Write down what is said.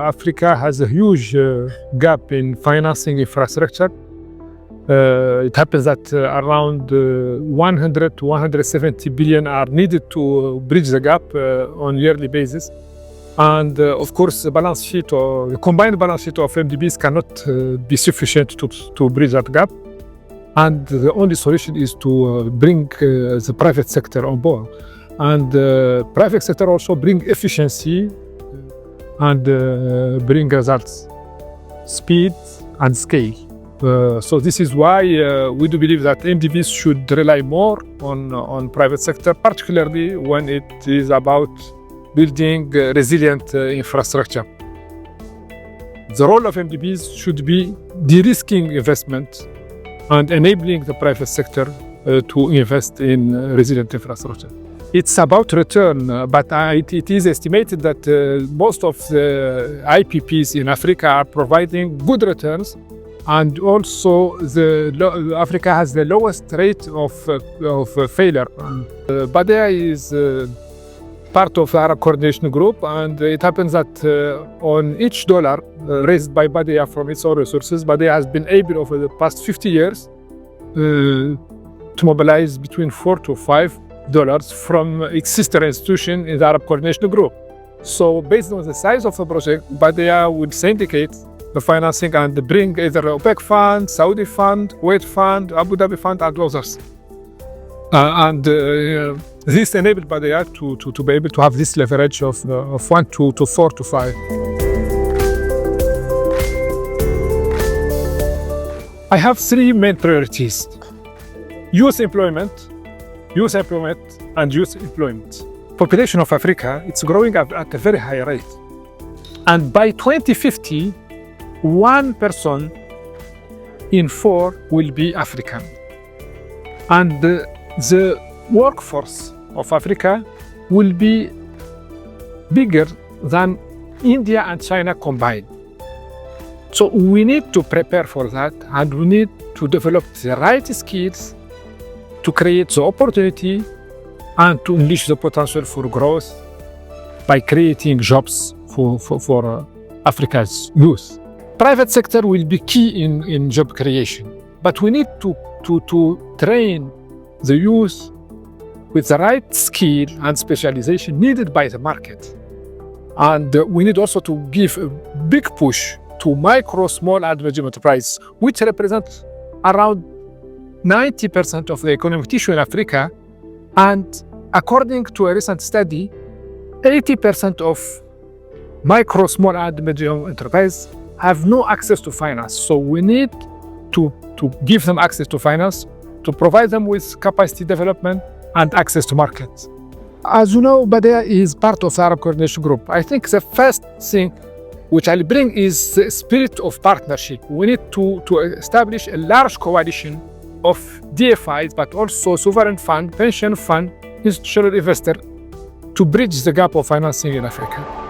Africa has a huge gap in financing infrastructure. It happens that around 100 to 170 billion are needed to bridge the gap on a yearly basis. And of course, the balance sheet or the combined balance sheet of MDBs cannot be sufficient to bridge that gap. And the only solution is to bring the private sector on board. And the private sector also bring efficiency and bring results, speed and scale. So this is why we do believe that MDBs should rely more on private sector, particularly when it is about building resilient infrastructure. The role of MDBs should be de-risking investment and enabling the private sector to invest in resilient infrastructure. It's about return, but it is estimated that most of the IPPs in Africa are providing good returns, and also Africa has the lowest rate of failure. BADEA is part of the Arab Coordination Group, and it happens that on each dollar raised by BADEA from its own resources, BADEA has been able over the past 50 years to mobilize between $4 to $5 from its sister institution in the Arab Coordination Group. So based on the size of the project, BADEA would syndicate the financing and bring either OPEC Fund, Saudi Fund, Kuwait Fund, Abu Dhabi Fund, and others. This enabled BADEA to be able to have this leverage of 1 to 4 to 5. I have three main priorities: youth employment, and youth employment. Population of Africa, it's growing at a very high rate. And by 2050, 1 person in 4 will be African. And the workforce of Africa will be bigger than India and China combined. So we need to prepare for that, and we need to develop the right skills to create the opportunity and to unleash the potential for growth by creating jobs for Africa's youth. Private sector will be key in job creation, but we need to train the youth with the right skill and specialization needed by the market. And we need also to give a big push to micro, small and medium enterprises, which represent around 90% of the economic tissue in Africa. And according to a recent study, 80% of micro, small and medium enterprises have no access to finance. So we need to give them access to finance, to provide them with capacity development and access to markets. As you know, BADEA is part of the Arab Coordination Group. I think the first thing which I'll bring is the spirit of partnership. We need to establish a large coalition of DFIs, but also sovereign fund, pension fund, institutional investor to bridge the gap of financing in Africa.